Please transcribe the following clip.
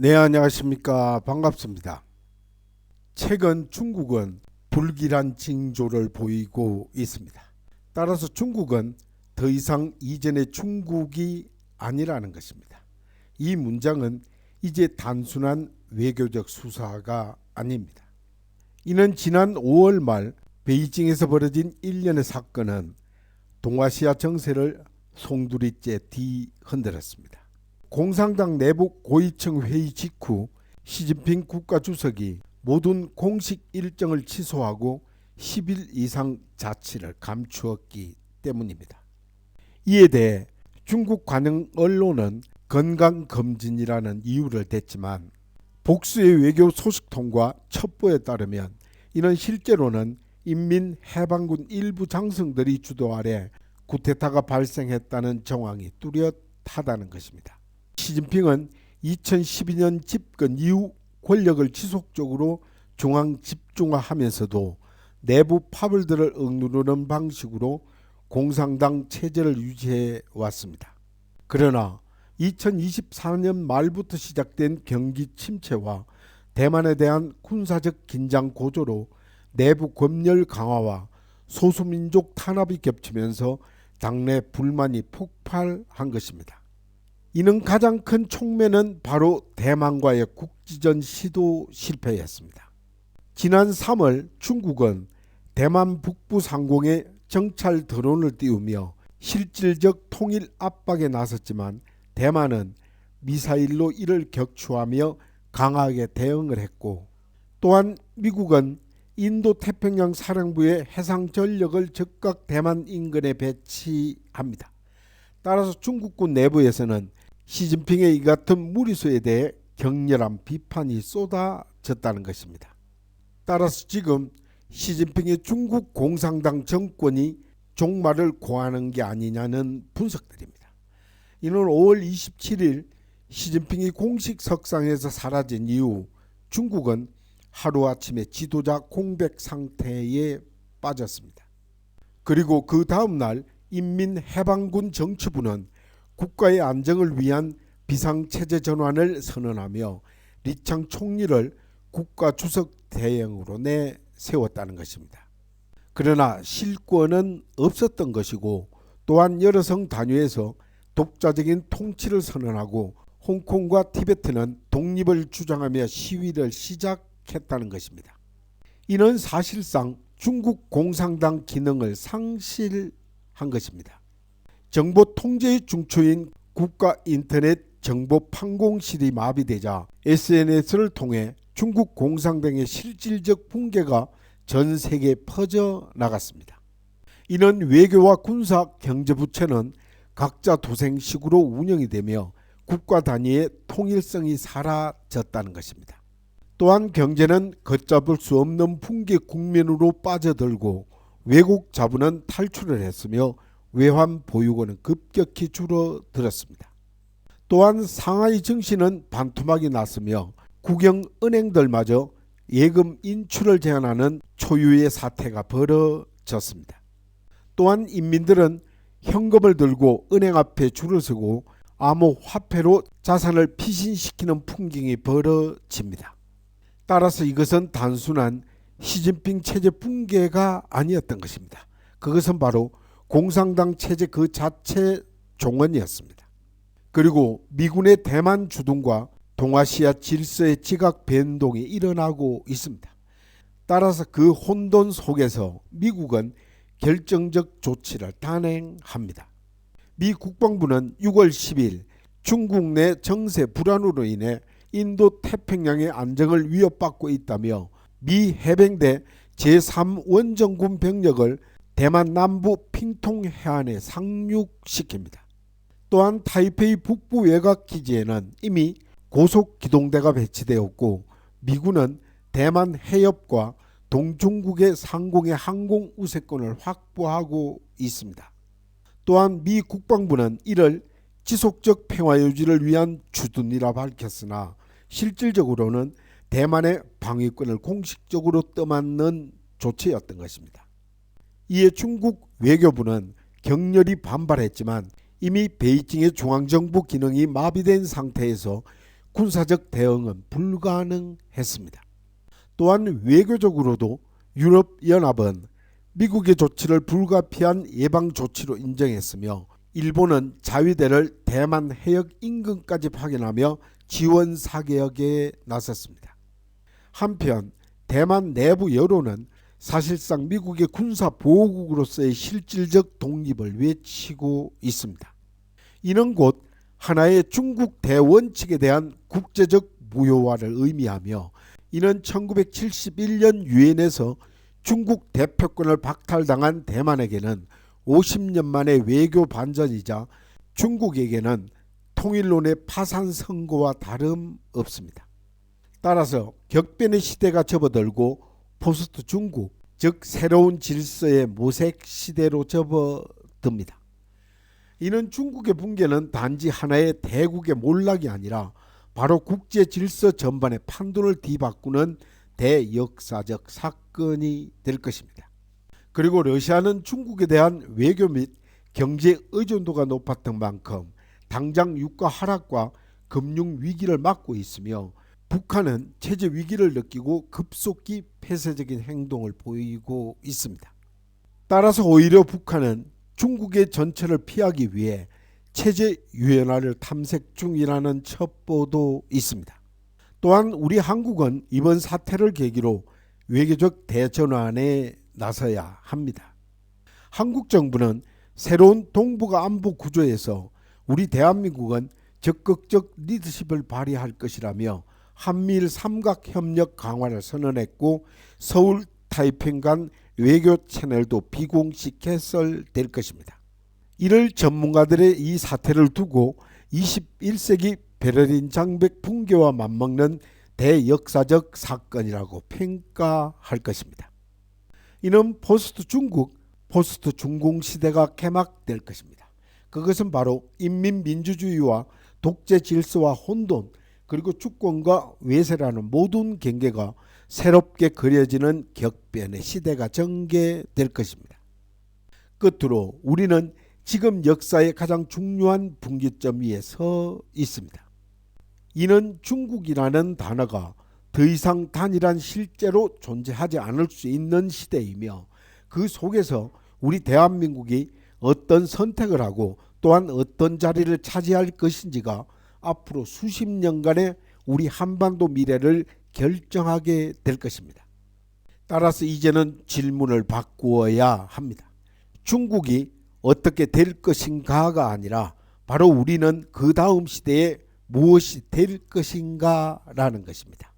네, 안녕하십니까. 반갑습니다. 최근 중국은 불길한 징조를 보이고 있습니다. 따라서 중국은 더 이상 이전의 중국이 아니라는 것입니다. 이 문장은 이제 단순한 외교적 수사가 아닙니다. 이는 지난 5월 말 베이징에서 벌어진 일련의 사건은 동아시아 정세를 송두리째 뒤흔들었습니다. 공산당 내부 고위층 회의 직후 시진핑 국가주석이 모든 공식 일정을 취소하고 10일 이상 자치를 감추었기 때문입니다. 이에 대해 중국 관영 언론은 건강검진이라는 이유를 댔지만 복수의 외교 소식통과 첩보에 따르면 이는 실제로는 인민해방군 일부 장성들이 주도 아래 쿠데타가 발생했다는 정황이 뚜렷하다는 것입니다. 시진핑은 2012년 집권 이후 권력을 지속적으로 중앙 집중화하면서도 내부 파벌들을 억누르는 방식으로 공산당 체제를 유지해 왔습니다. 그러나 2024년 말부터 시작된 경기 침체와 대만에 대한 군사적 긴장 고조로 내부 검열 강화와 소수민족 탄압이 겹치면서 당내 불만이 폭발한 것입니다. 이는 가장 큰 촉매는 바로 대만과의 국지전 시도 실패였습니다. 지난 3월 중국은 대만 북부 상공에 정찰 드론을 띄우며 실질적 통일 압박에 나섰지만 대만은 미사일로 이를 격추하며 강하게 대응을 했고, 또한 미국은 인도태평양 사령부의 해상 전력을 즉각 대만 인근에 배치합니다. 따라서 중국군 내부에서는 시진핑의 이 같은 무리수에 대해 격렬한 비판이 쏟아졌다는 것입니다. 따라서 지금 시진핑의 중국 공산당 정권이 종말을 고하는 게 아니냐는 분석들입니다. 이는 5월 27일 시진핑이 공식 석상에서 사라진 이후 중국은 하루아침에 지도자 공백 상태에 빠졌습니다. 그리고 그 다음날 인민해방군 정치부는 국가의 안정을 위한 비상체제 전환을 선언하며 리창 총리를 국가주석 대행으로 내세웠다는 것입니다. 그러나 실권은 없었던 것이고, 또한 여러 성 단위에서 독자적인 통치를 선언하고 홍콩과 티베트는 독립을 주장하며 시위를 시작했다는 것입니다. 이는 사실상 중국 공산당 기능을 상실한 것입니다. 정보 통제의 중추인 국가 인터넷 정보 판공실이 마비되자 SNS를 통해 중국 공산당의 실질적 붕괴가 전 세계에 퍼져나갔습니다. 이는 외교와 군사 경제부처는 각자 도생식으로 운영이 되며 국가 단위의 통일성이 사라졌다는 것입니다. 또한 경제는 걷잡을 수 없는 붕괴 국면으로 빠져들고 외국 자본은 탈출을 했으며 외환 보유고는 급격히 줄어들었습니다. 또한 상하이 증시는 반토막이 났으며 국영 은행들마저 예금 인출을 제한하는 초유의 사태가 벌어졌습니다. 또한 인민들은 현금을 들고 은행 앞에 줄을 서고 암호화폐로 자산을 피신시키는 풍경이 벌어집니다. 따라서 이것은 단순한 시진핑 체제 붕괴가 아니었던 것입니다. 그것은 바로 공산당 체제 그 자체 종언이었습니다. 그리고 미군의 대만 주둔과 동아시아 질서의 지각 변동이 일어나고 있습니다. 따라서 그 혼돈 속에서 미국은 결정적 조치를 단행합니다. 미 국방부는 6월 10일 중국 내 정세 불안으로 인해 인도 태평양의 안정을 위협받고 있다며 미 해병대 제3원정군 병력을 대만 남부 핑통 해안에 상륙시킵니다. 또한 타이페이 북부 외곽 기지에는 이미 고속 기동대가 배치되었고, 미군은 대만 해협과 동중국의 상공의 항공 우세권을 확보하고 있습니다. 또한 미 국방부는 이를 지속적 평화 유지를 위한 주둔이라 밝혔으나 실질적으로는 대만의 방위권을 공식적으로 떠맡는 조치였던 것입니다. 이에 중국 외교부는 격렬히 반발했지만 이미 베이징의 중앙정부 기능이 마비된 상태에서 군사적 대응은 불가능했습니다. 또한 외교적으로도 유럽연합은 미국의 조치를 불가피한 예방 조치로 인정했으며 일본은 자위대를 대만 해역 인근까지 파견하며 지원 사격에 나섰습니다. 한편 대만 내부 여론은 사실상 미국의 군사 보호국으로서의 실질적 독립을 외치고 있습니다. 이는 곧 하나의 중국 대원칙에 대한 국제적 무효화를 의미하며 이는 1971년 유엔에서 중국 대표권을 박탈당한 대만에게는 50년 만의 외교 반전이자 중국에게는 통일론의 파산 선고와 다름없습니다. 따라서 격변의 시대가 접어들고 포스트 중국, 즉 새로운 질서의 모색 시대로 접어듭니다. 이는 중국의 붕괴는 단지 하나의 대국의 몰락이 아니라 바로 국제 질서 전반의 판도를 뒤바꾸는 대역사적 사건이 될 것입니다. 그리고 러시아는 중국에 대한 외교 및 경제 의존도가 높았던 만큼 당장 유가 하락과 금융 위기를 맞고 있으며 북한은 체제 위기를 느끼고 급속히 폐쇄적인 행동을 보이고 있습니다. 따라서 오히려 북한은 중국의 전철을 피하기 위해 체제 유연화를 탐색 중이라는 첩보도 있습니다. 또한 우리 한국은 이번 사태를 계기로 외교적 대전환에 나서야 합니다. 한국 정부는 새로운 동북아 안보 구조에서 우리 대한민국은 적극적 리더십을 발휘할 것이라며 한미일 삼각협력 강화를 선언했고 서울 타이핑 간 외교 채널도 비공식 개설될 것입니다. 이를 전문가들의 이 사태를 두고 21세기 베를린 장벽 붕괴와 맞먹는 대역사적 사건이라고 평가할 것입니다. 이는 포스트 중국, 포스트 중공 시대가 개막될 것입니다. 그것은 바로 인민민주주의와 독재 질서와 혼돈 그리고 주권과 외세라는 모든 경계가 새롭게 그려지는 격변의 시대가 전개될 것입니다. 끝으로 우리는 지금 역사의 가장 중요한 분기점 위에 서 있습니다. 이는 중국이라는 단어가 더 이상 단일한 실제로 존재하지 않을 수 있는 시대이며 그 속에서 우리 대한민국이 어떤 선택을 하고 또한 어떤 자리를 차지할 것인지가 앞으로 수십 년간의 우리 한반도 미래를 결정하게 될 것입니다. 따라서 이제는 질문을 바꾸어야 합니다. 중국이 어떻게 될 것인가가 아니라 바로 우리는 그 다음 시대에 무엇이 될 것인가 라는 것입니다.